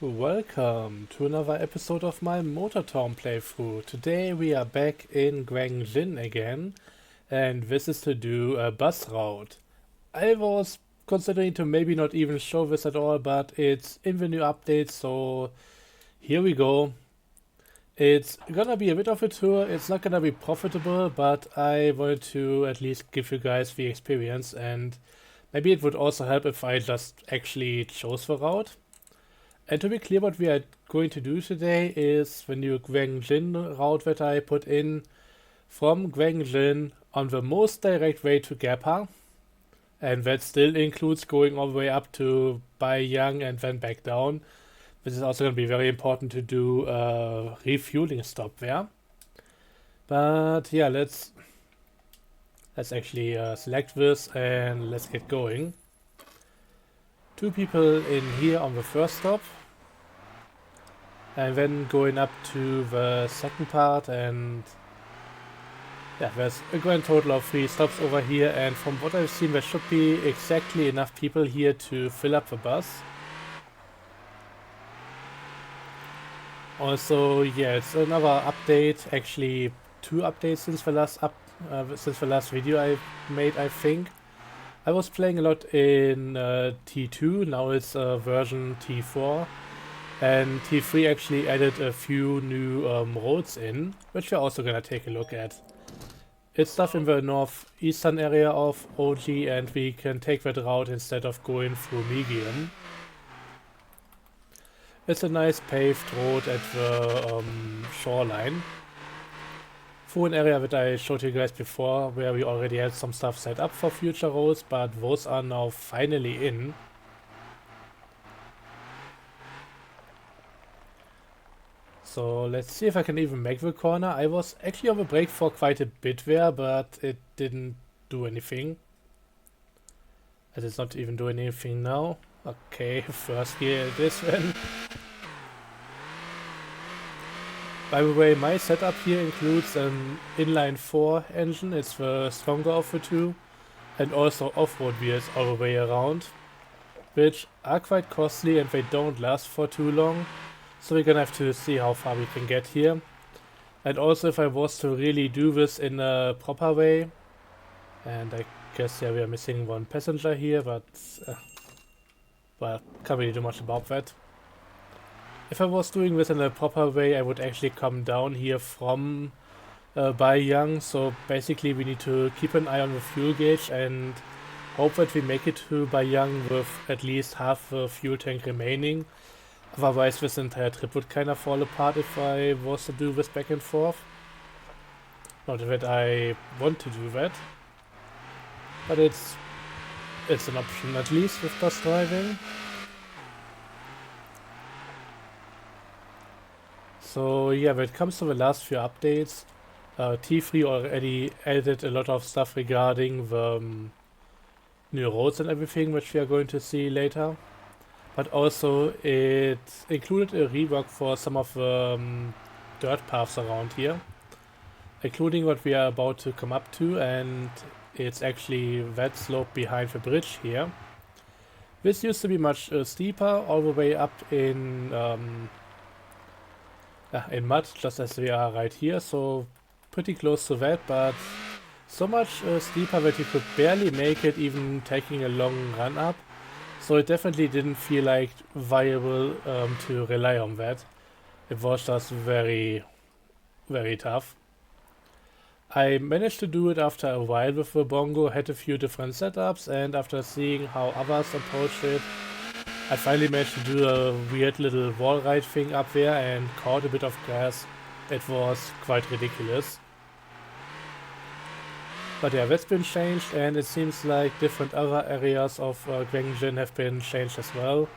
Welcome to another episode of my Motor Town playthrough. Today we are back in Gwangjin again, and this is to do a bus route. I was considering to maybe not even show this at all, but it's in the new update, so here we go. It's gonna be a bit of a tour, it's not gonna be profitable, but I wanted to at least give you guys the experience, and maybe it would also help if I just actually chose the route. And to be clear, what we are going to do today is the new Gwangjin route that I put in from Gwangjin on the most direct way to Gapa. And that still includes going all the way up to Baiyang and then back down. This is also going to be very important to do a refueling stop there. But yeah, let's actually select this and let's get going. Two people in here on the first stop, and then going up to the second part, and yeah, there's a grand total of 3 stops over here, and from what I've seen there should be exactly enough people here to fill up the bus. Also, yeah, it's another update, actually 2 updates since the last video I made, I think. I was playing a lot in T2, now it's version T4, and T3 actually added a few new roads in, which we're also gonna take a look at. It's stuff in the northeastern area of OG, and we can take that route instead of going through Medium. It's a nice paved road at the shoreline. Through an area that I showed you guys before, where we already had some stuff set up for future roads, but those are now finally in. So let's see if I can even make the corner. I was actually on the brake for quite a bit there, but it didn't do anything. It is not even doing anything now. Okay, first gear it is then. By the way, my setup here includes an inline 4 engine, it's the stronger of the two, and also off-road wheels all the way around, which are quite costly and they don't last for too long, so we're gonna have to see how far we can get here. And also, if I was to really do this in a proper way, and I guess, yeah, we are missing 1 passenger here, but well, can't really do much about that. If I was doing this in a proper way, I would actually come down here from Baiyang, so basically we need to keep an eye on the fuel gauge and hope that we make it to Baiyang with at least half the fuel tank remaining. Otherwise this entire trip would kind of fall apart if I was to do this back and forth. Not that I want to do that, but it's an option at least with bus driving. So yeah, when it comes to the last few updates, T3 already added a lot of stuff regarding the new roads and everything, which we are going to see later. But also it included a rework for some of the dirt paths around here, including what we are about to come up to, and it's actually that slope behind the bridge here. This used to be much steeper, all the way up in mud, just as we are right here, so pretty close to that, but so much steeper that you could barely make it even taking a long run up, so it definitely didn't feel like viable to rely on that. It was just very, very tough. I managed to do it after a while with the Bongo, had a few different setups, and after seeing how others approached it, I finally managed to do a weird little wall ride thing up there and caught a bit of grass. It was quite ridiculous. But yeah, that's been changed, and it seems like different other areas of Gwangjin have been changed as well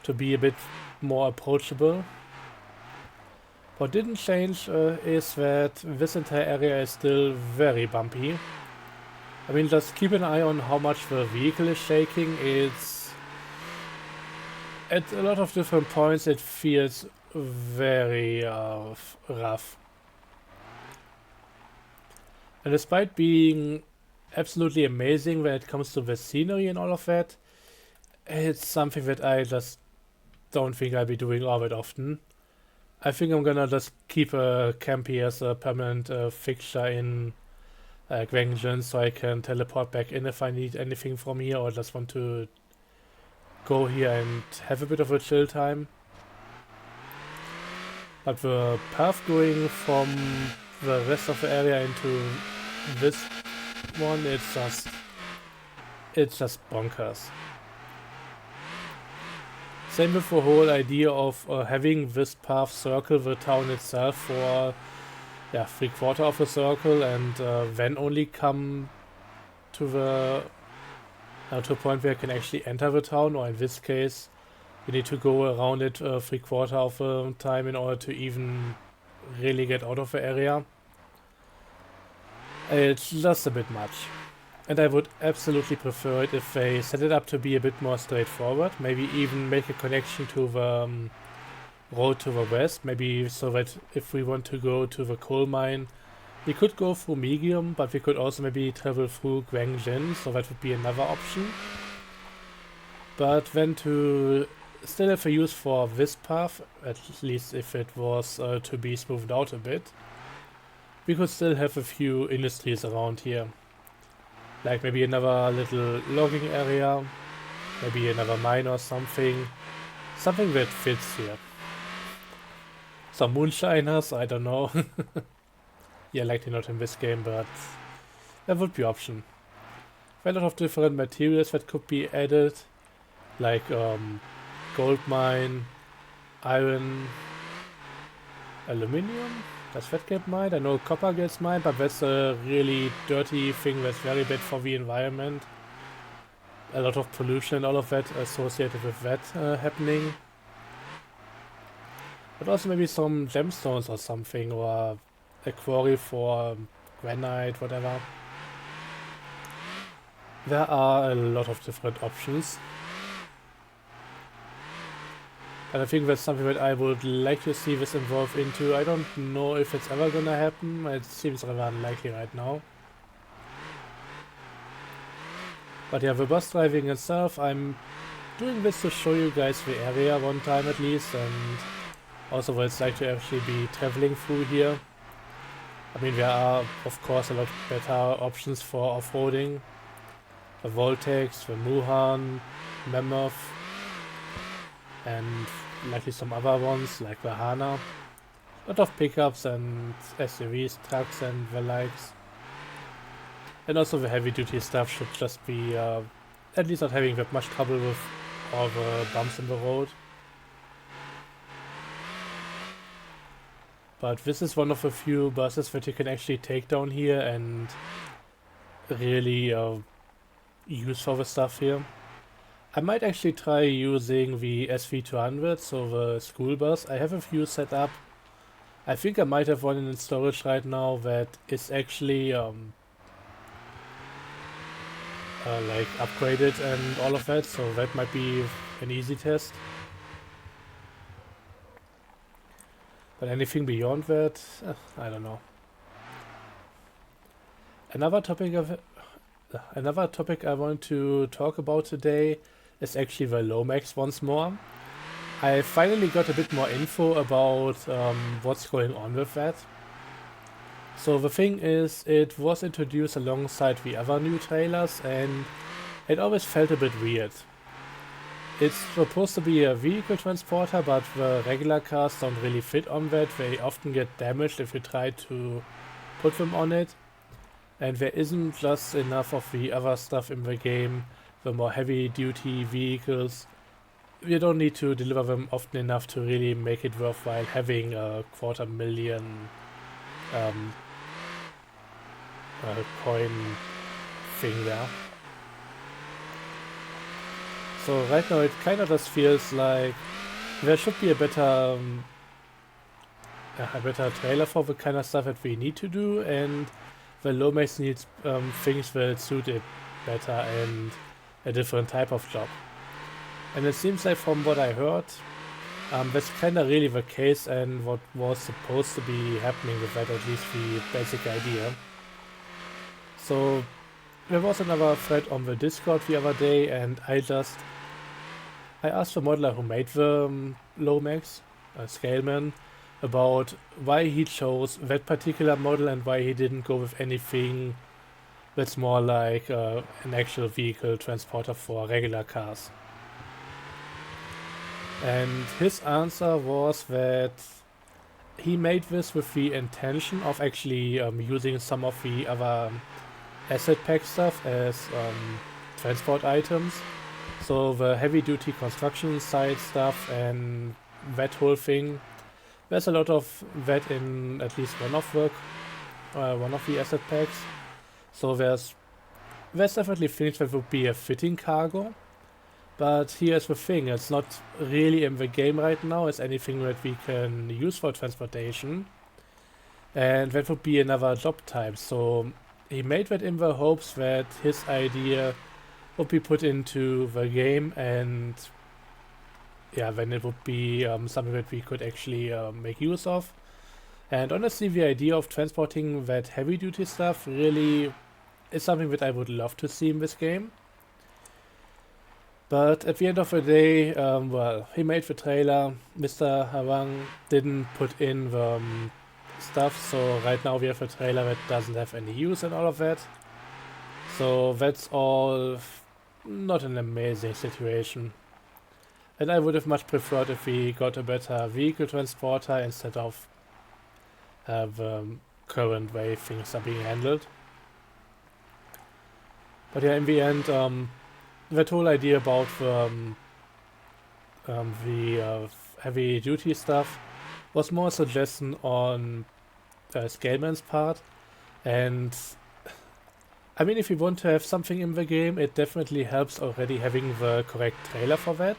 to be a bit more approachable. What didn't change is that this entire area is still very bumpy. I mean, just keep an eye on how much the vehicle is shaking. It's at a lot of different points it feels very rough. And despite being absolutely amazing when it comes to the scenery and all of that, it's something that I just don't think I'll be doing all that often. I think I'm gonna just keep a camp here as a permanent fixture in Gwangjin, so I can teleport back in if I need anything from here or just want to go here and have a bit of a chill time. But the path going from the rest of the area into this one, it's just bonkers. Same with the whole idea of having this path circle the town itself for 3/4 of a circle and then only come to the to a point where you can actually enter the town, or in this case you need to go around it 3/4 of the time in order to even really get out of the area. It's just a bit much. And I would absolutely prefer it if they set it up to be a bit more straightforward. Maybe even make a connection to the road to the west. Maybe so that if we want to go to the coal mine, we could go through Medium, but we could also maybe travel through Gwangjin, so that would be another option. But then to still have a use for this path, at least if it was to be smoothed out a bit, we could still have a few industries around here. Like maybe another little logging area, maybe another mine or something. Something that fits here. Some moonshiners, I don't know. Yeah, likely not in this game, but that would be option. A lot of different materials that could be added, like gold mine, iron, aluminium. Does that get mined? I know copper gets mined, but that's a really dirty thing that's very bad for the environment. A lot of pollution, all of that associated with that happening. But also maybe some gemstones or something, or a quarry for granite, whatever. There are a lot of different options. And I think that's something that I would like to see this evolve into. I don't know if it's ever gonna happen. It seems rather unlikely right now. But yeah, the bus driving itself, I'm doing this to show you guys the area one time at least, and also what it's like to actually be traveling through here. I mean, there are of course a lot better options for off-roading. The Voltex, the Muhan, Mammoth, and likely some other ones like the Hana. A lot of pickups and SUVs, trucks and the likes. And also the heavy duty stuff should just be at least not having that much trouble with all the bumps in the road. But this is one of the few buses that you can actually take down here and really use for the stuff here. I might actually try using the SV200, so the school bus. I have a few set up. I think I might have one in storage right now that is actually like upgraded and all of that, so that might be an easy test. But anything beyond that, I don't know. Another topic I want to talk about today is actually the Lomax once more. I finally got a bit more info about what's going on with that. So the thing is, it was introduced alongside the other new trailers and it always felt a bit weird. It's supposed to be a vehicle transporter, but the regular cars don't really fit on that. They often get damaged if you try to put them on it. And there isn't just enough of the other stuff in the game, the more heavy duty vehicles. You don't need to deliver them often enough to really make it worthwhile having a 250,000 coin thing there. So right now it kind of just feels like there should be a better trailer for the kind of stuff that we need to do, and the Lomax needs things that suit it better and a different type of job. And it seems like from what I heard, that's kind of really the case and what was supposed to be happening with that, at least the basic idea. So there was another thread on the Discord the other day and I just I asked the modeler who made the Lomax, Scaleman, about why he chose that particular model and why he didn't go with anything that's more like an actual vehicle transporter for regular cars. And his answer was that he made this with the intention of actually using some of the other asset pack stuff as transport items. So the heavy duty construction site stuff and that whole thing. There's a lot of that in at least one of the asset packs. So there's definitely things that would be a fitting cargo. But here's the thing, it's not really in the game right now as anything that we can use for transportation. And that would be another job type. So he made that in the hopes that his idea would be put into the game, and yeah, then it would be something that we could actually make use of. And honestly, the idea of transporting that heavy duty stuff really is something that I would love to see in this game. But at the end of the day, well, he made the trailer. Mr. Hwang didn't put in the stuff, so right now we have a trailer that doesn't have any use and all of that. So that's all not an amazing situation. And I would have much preferred if we got a better vehicle transporter instead of the current way things are being handled. But yeah, in the end, that whole idea about the heavy duty stuff was more a suggestion on Scaleman's part. And I mean, if you want to have something in the game, it definitely helps already having the correct trailer for that.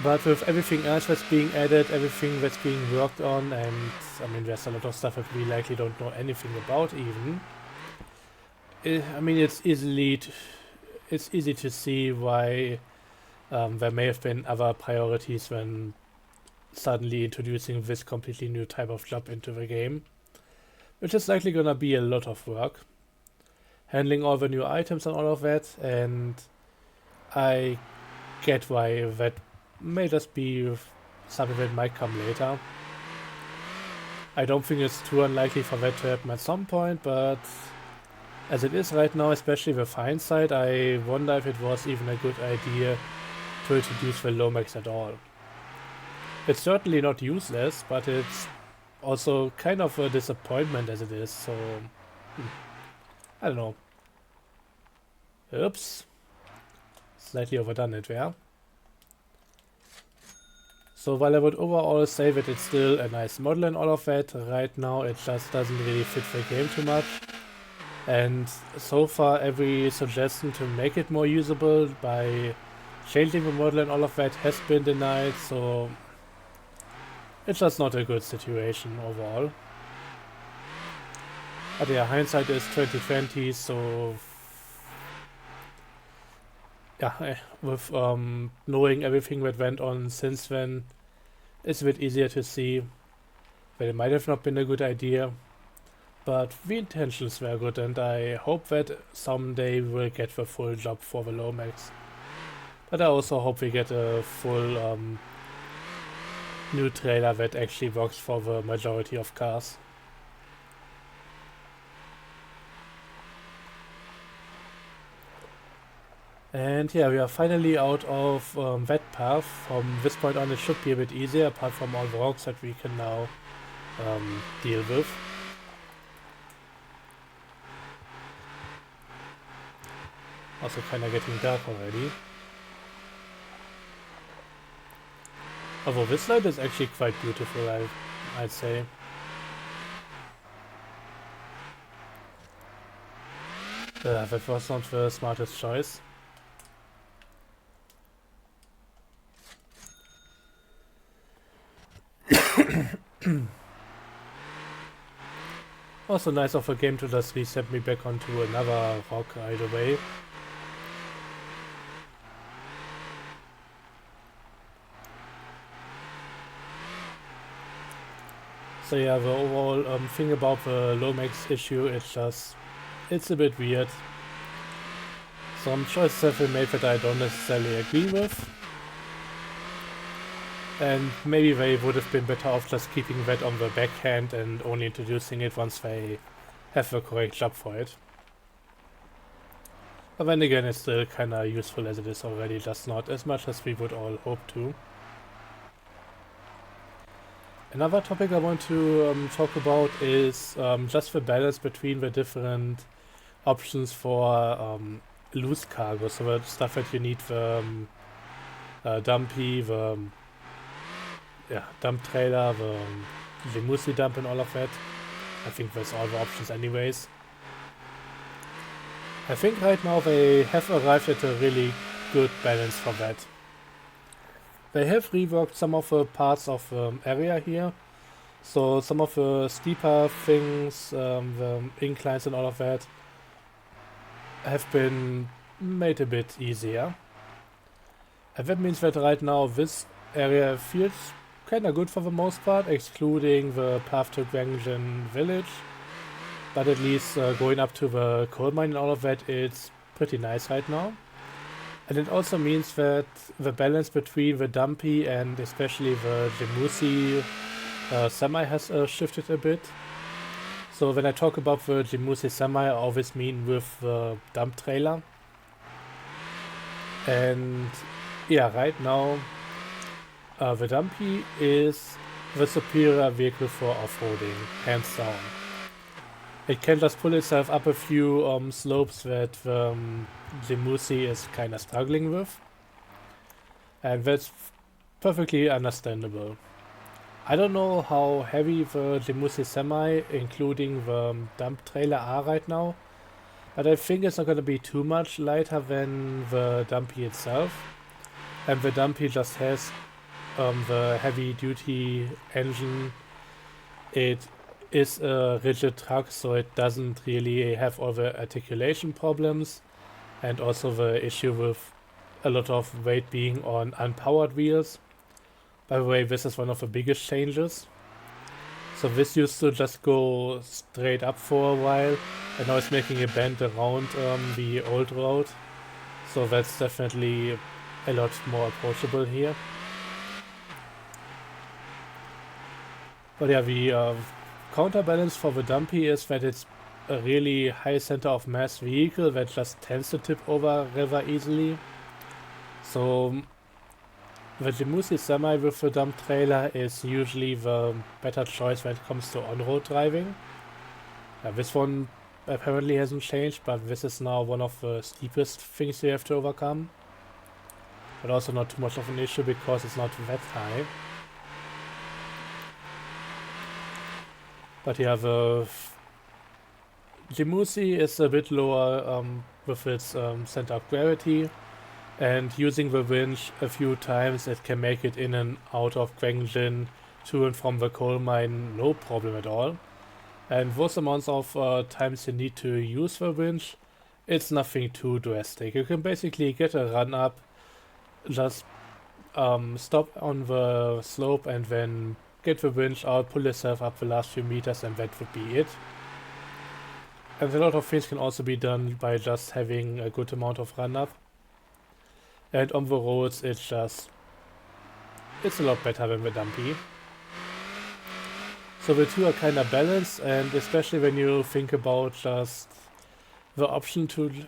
But with everything else that's being added, everything that's being worked on, and I mean, there's a lot of stuff that we likely don't know anything about even. I mean, it's easy to see why there may have been other priorities when suddenly introducing this completely new type of job into the game, which is likely gonna be a lot of work. Handling all the new items and all of that, and I get why that may just be something that might come later. I don't think it's too unlikely for that to happen at some point, but as it is right now, especially with hindsight, I wonder if it was even a good idea to introduce the Lomax at all. It's certainly not useless, but it's also kind of a disappointment as it is, so I don't know. Oops. Slightly overdone it there. So while I would overall say that it's still a nice model and all of that, right now it just doesn't really fit the game too much. And so far every suggestion to make it more usable by changing the model and all of that has been denied, so it's just not a good situation overall. But yeah, hindsight is 2020, so yeah, with knowing everything that went on since then, it's a bit easier to see that it might have not been a good idea. But the intentions were good, and I hope that someday we will get the full job for the Lomax. But I also hope we get a full new trailer that actually works for the majority of cars. And yeah, we are finally out of that path. From this point on it should be a bit easier, apart from all the rocks that we can now deal with. Also kinda getting dark already. Although this light is actually quite beautiful, I'd say. That was not the smartest choice. Also nice of a game to just reset me back onto another rock either way. So yeah, the overall thing about the Lomax issue, it's a bit weird. Some choices have been made that I don't necessarily agree with. And maybe they would have been better off just keeping that on the backhand and only introducing it once they have the correct job for it. But then again, it's still kinda useful as it is already, just not as much as we would all hope to. Another topic I want to talk about is just the balance between the different options for loose cargo, so the stuff that you need, the dumpy, the dump trailer, the Jemusi dump and all of that. I think that's all the options anyways. I think right now they have arrived at a really good balance for that. They have reworked some of the parts of the area here. So some of the steeper things, the inclines and all of that, have been made a bit easier. And that means that right now this area feels kinda good for the most part, excluding the path to Gwangjin village. But at least going up to the coal mine and all of that, it's pretty nice right now. And it also means that the balance between the dumpy and especially the Jemusi Semi has shifted a bit. So when I talk about the Jemusi Semi, I always mean with the dump trailer. And yeah, right now the dumpy is the superior vehicle for off-roading, hands down. It can just pull itself up a few slopes that Jemusi is kinda struggling with. And that's perfectly understandable. I don't know how heavy the Jemusi Semi, including the dump trailer, are right now, but I think it's not gonna be too much lighter than the dumpy itself. And the dumpy just has the heavy duty engine. It is a rigid truck, so it doesn't really have all the articulation problems, and also the issue with a lot of weight being on unpowered wheels. By the way, this is one of the biggest changes. So this used to just go straight up for a while, and now it's making a bend around the old road. So that's definitely a lot more approachable here. But yeah, the counterbalance for the dumpy is that it's a really high center of mass vehicle that just tends to tip over rather easily. So the Jemusi Semi with the dump trailer is usually the better choice when it comes to on-road driving. This one apparently hasn't changed, but this is now one of the steepest things you have to overcome. But also not too much of an issue because it's not that high. But yeah, the Jemusi is a bit lower with its center of gravity, and using the winch a few times it can make it in and out of Gwangjin to and from the coal mine no problem at all. And those amounts of times you need to use the winch, it's nothing too drastic. You can basically get a run up, just stop on the slope and then get the winch out, pull yourself up the last few meters, and that would be it. And a lot of things can also be done by just having a good amount of run up. And on the roads it's a lot better than the dumpy. So the two are kinda balanced, and especially when you think about just the option to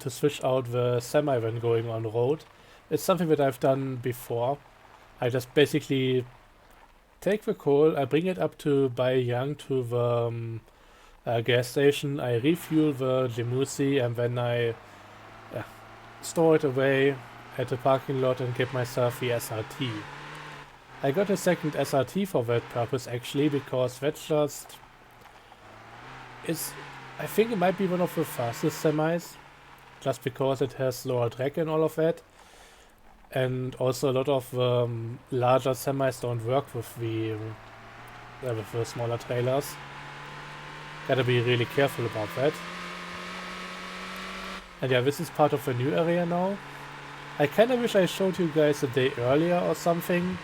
switch out the semi when going on road. It's something that I've done before. I just basically take the coal, I bring it up to Baiyang to the gas station, I refuel the Jemusi, and then I store it away at the parking lot and get myself the SRT. I got a second SRT for that purpose actually, because that just is, I think it might be one of the fastest semis, just because it has lower drag and all of that. And also a lot of larger semis don't work with the smaller trailers. Gotta be really careful about that. And yeah, this is part of a new area now. I kinda wish I showed you guys a day earlier or something,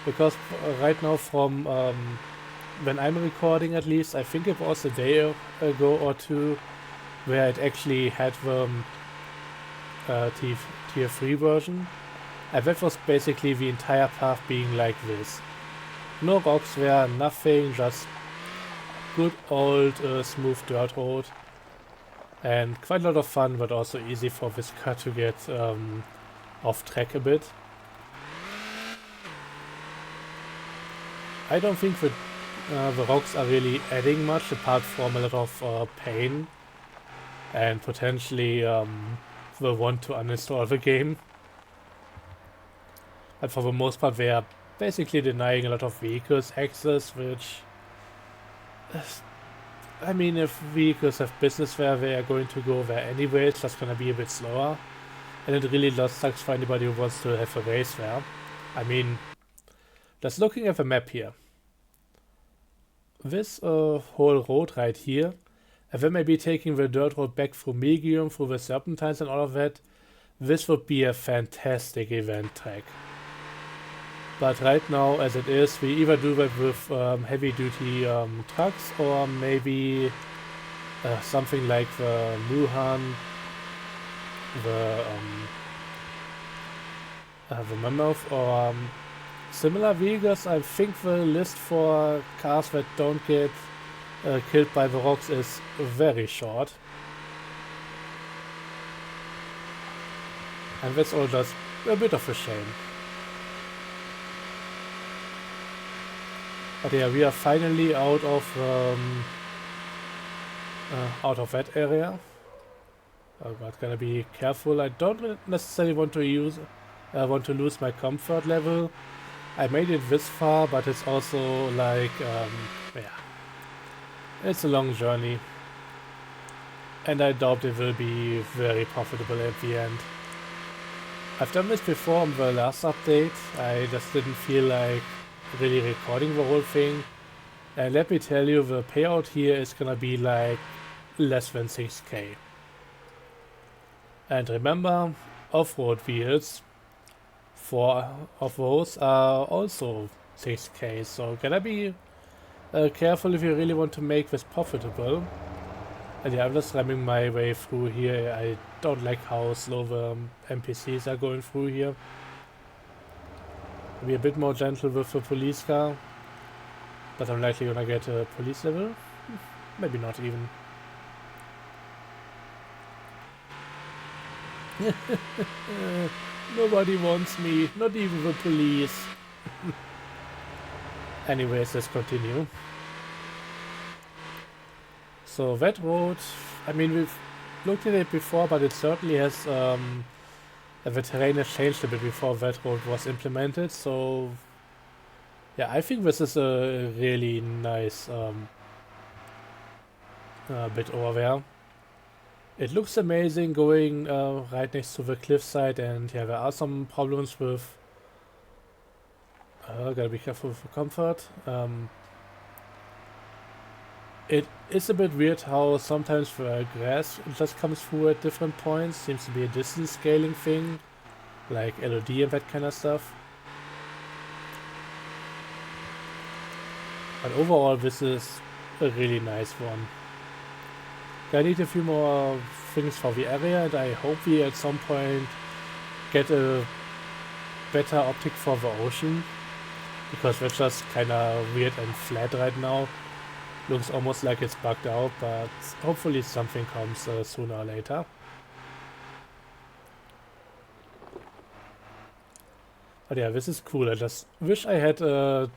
because right now from when I'm recording at least, I think it was a day ago or two, where it actually had the tier 3 version, and that was basically the entire path being like this. No rocks there, nothing, just good old smooth dirt road. And quite a lot of fun, but also easy for this car to get off track a bit. I don't think that the rocks are really adding much apart from a lot of pain and potentially the want to uninstall the game. But for the most part they are basically denying a lot of vehicles access, which I mean, if vehicles have business there, they are going to go there anyway. It's just gonna be a bit slower. And it really just sucks for anybody who wants to have a race there. I mean, just looking at the map here. This whole road right here, and then maybe taking the dirt road back through Medium, through the Serpentines and all of that, this would be a fantastic event track. But right now, as it is, we either do that with heavy-duty trucks or maybe something like the Wuhan, the Mammoth, or similar vehicles. I think the list for cars that don't get killed by the rocks is very short. And that's all just a bit of a shame. But yeah, we are finally out of that area. But gotta be careful. I don't necessarily want to lose my comfort level. I made it this far, but it's also like yeah, it's a long journey, and I doubt it will be very profitable at the end. I've done this before on the last update. I just didn't feel like really recording the whole thing, and let me tell you, the payout here is gonna be like less than 6k. And remember, off-road wheels, 4 of those are also 6k, so gotta be careful if you really want to make this profitable. And yeah, I'm just ramming my way through here. I don't like how slow the NPCs are going through here. Be a bit more gentle with the police car, but I'm likely gonna get a police level. Maybe not even. Nobody wants me, not even the police. Anyways, let's continue. So that road, I mean, we've looked at it before, but it certainly has the terrain has changed a bit before that road was implemented, so yeah, I think this is a really nice bit over there. It looks amazing going right next to the cliffside, and yeah, there are some problems with gotta be careful with the comfort. It is a bit weird how sometimes the grass just comes through at different points. Seems to be a distance scaling thing, like LOD and that kind of stuff. But overall, this is a really nice one. I need a few more things for the area, and I hope we at some point get a better optic for the ocean, because that's just kind of weird and flat right now. Looks almost like it's bugged out, but hopefully something comes sooner or later. But yeah, this is cool. I just wish I had a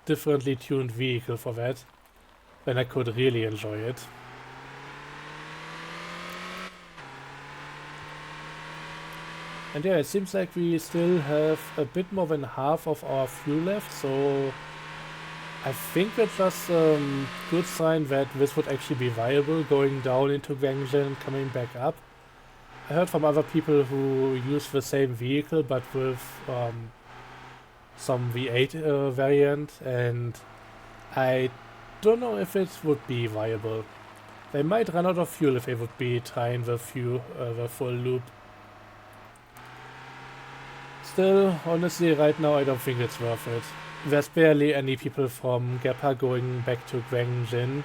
differently tuned vehicle for that, then I could really enjoy it. And yeah, it seems like we still have a bit more than half of our fuel left, so I think that's just a good sign that this would actually be viable, going down into Gwangjin and coming back up. I heard from other people who use the same vehicle but with some V8 variant, and I don't know if it would be viable. They might run out of fuel if they would be trying the full loop. Still, honestly, right now I don't think it's worth it. There's barely any people from Gapa going back to Gwangjin,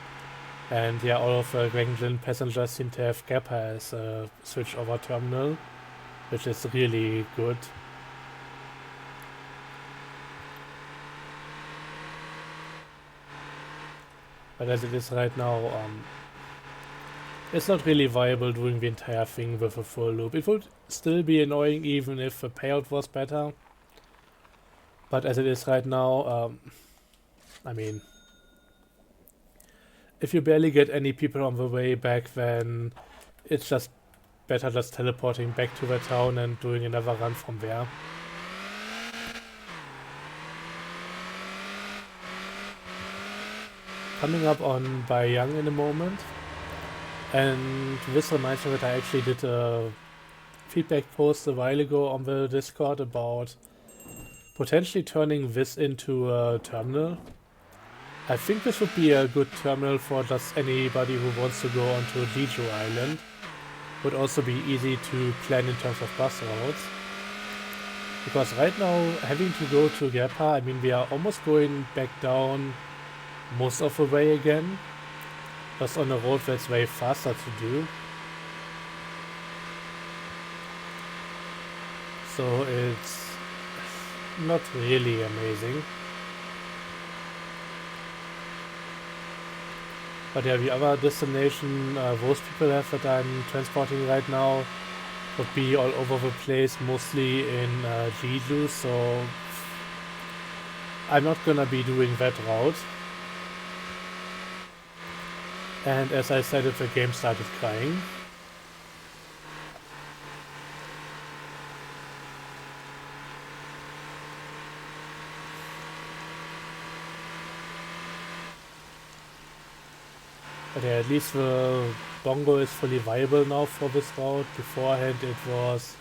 and yeah, all of the Gwangjin passengers seem to have Gapa as a switch-over terminal, which is really good. But as it is right now, it's not really viable doing the entire thing with a full loop. It would still be annoying even if the payout was better. But as it is right now, I mean, if you barely get any people on the way back, then it's just better just teleporting back to the town and doing another run from there. Coming up on Baiyang in a moment. And this reminds me that I actually did a feedback post a while ago on the Discord about potentially turning this into a terminal. I think this would be a good terminal for just anybody who wants to go onto Jeju Island. Would also be easy to plan in terms of bus routes. Because right now, having to go to Gapa, I mean, we are almost going back down most of the way again. Just on a road that's way faster to do. So it's not really amazing. But yeah, the other destination those people have that I'm transporting right now would be all over the place, mostly in Jeju, so I'm not gonna be doing that route. And as I said, if the game started crying. But yeah, at least the bongo is fully viable now for this route. Beforehand it was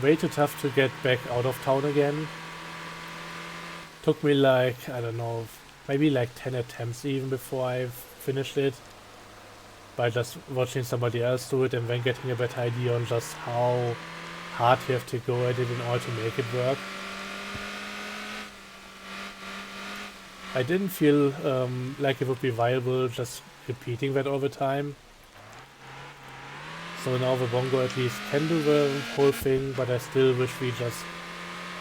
way too tough to get back out of town again. Took me like, I don't know, maybe like 10 attempts even before I finished it. By just watching somebody else do it and then getting a better idea on just how hard you have to go at it in order to make it work. I didn't feel like it would be viable just repeating that all the time. So now the bongo at least can do the whole thing, but I still wish we just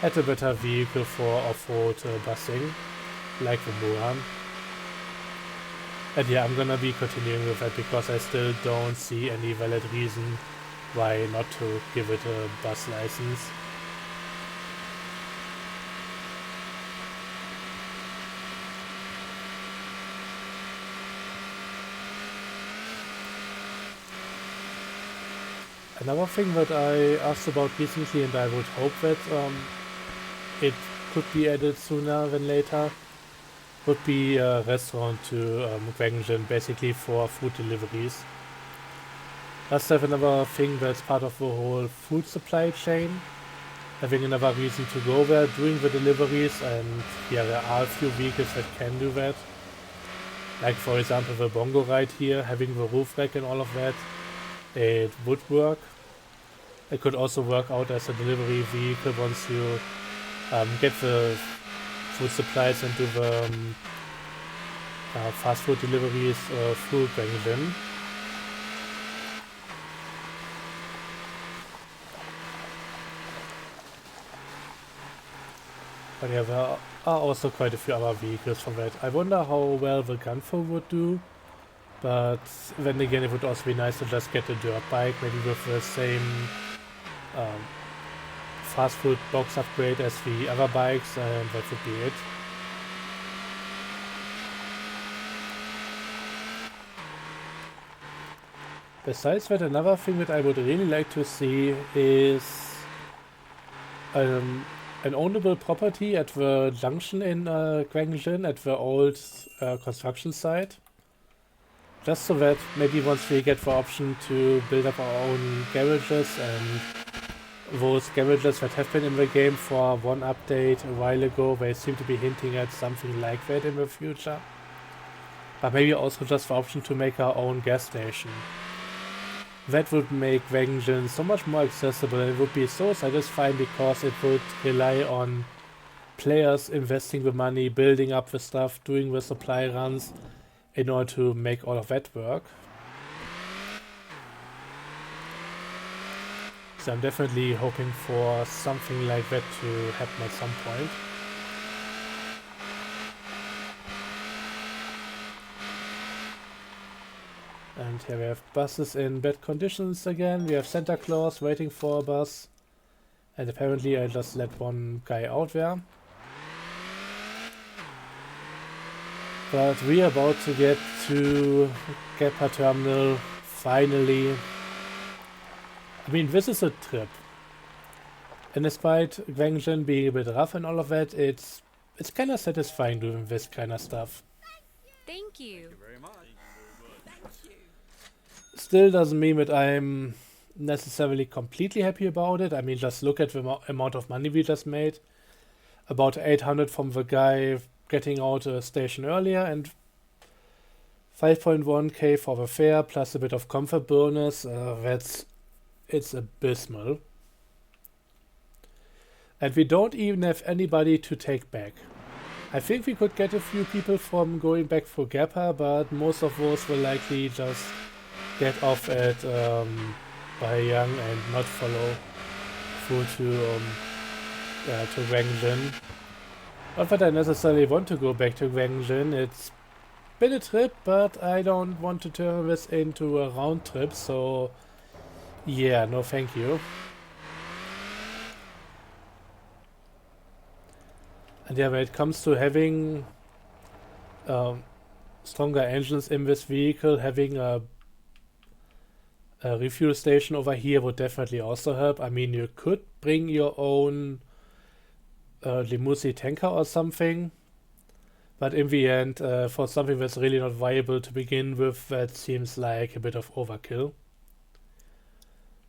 had a better vehicle for off-road busing, like the Muran. And yeah, I'm gonna be continuing with that because I still don't see any valid reason why not to give it a bus license. Another thing that I asked about recently, and I would hope that it could be added sooner than later, would be a restaurant to Gwangjin, basically for food deliveries. Let's have another thing that's part of the whole food supply chain. Having another reason to go there, doing the deliveries, and yeah, there are a few vehicles that can do that. Like for example the bongo ride here, having the roof rack and all of that, it would work. It could also work out as a delivery vehicle once you get the food supplies and do the fast food deliveries through Gwangjin. But yeah, there are also quite a few other vehicles for that. I wonder how well the Gunfo would do, but then again it would also be nice to just get a dirt bike, maybe with the same fast food box upgrade as the other bikes, and that would be it. Besides that, another thing that I would really like to see is an ownable property at the junction in Gwangjin, at the old construction site. Just so that maybe once we get the option to build up our own garages, and those garages that have been in the game for one update a while ago, they seem to be hinting at something like that in the future. But maybe also just the option to make our own gas station. That would make Gwangjin so much more accessible, and it would be so satisfying because it would rely on players investing the money, building up the stuff, doing the supply runs in order to make all of that work. So I'm definitely hoping for something like that to happen at some point. And here we have buses in bad conditions again. We have Santa Claus waiting for a bus. And apparently I just let one guy out there. But we are about to get to Gapa Terminal, finally. I mean, this is a trip. And despite Gwangjin being a bit rough and all of that, it's kind of satisfying doing this kind of stuff. Thank you. Very much. Still doesn't mean that I'm necessarily completely happy about it. I mean, just look at the amount of money we just made. About 800 from the guy getting out a station earlier and 5.1k for the fare plus a bit of comfort bonus. It's abysmal. And we don't even have anybody to take back. I think we could get a few people from going back for Gapa, but most of those will likely just get off at Bahayang and not follow through to Gwangjin. Not that I necessarily want to go back to Gwangjin. It's been a trip, but I don't want to turn this into a round trip, so yeah, no thank you. And yeah, when it comes to having stronger engines in this vehicle, having a refuel station over here would definitely also help. I mean, you could bring your own Jemusi tanker or something, but in the end, for something that's really not viable to begin with, that seems like a bit of overkill.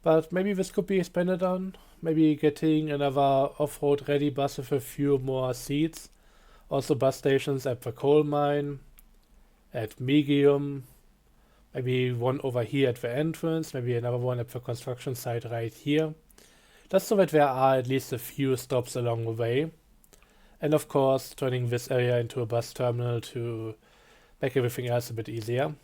But maybe this could be expanded on. Maybe getting another off-road ready bus with a few more seats. Also bus stations at the coal mine, at Megium, maybe one over here at the entrance, maybe another one at the construction site right here. Just so that there are at least a few stops along the way. And of course, turning this area into a bus terminal to make everything else a bit easier.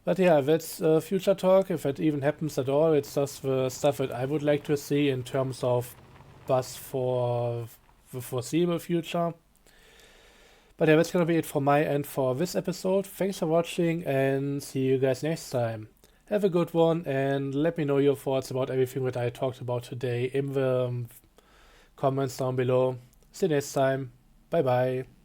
But yeah, that's future talk, if that even happens at all. It's just the stuff that I would like to see in terms of bus for the foreseeable future. But yeah, that's gonna be it from my end for this episode. Thanks for watching and see you guys next time. Have a good one and let me know your thoughts about everything that I talked about today in the comments down below. See you next time. Bye bye.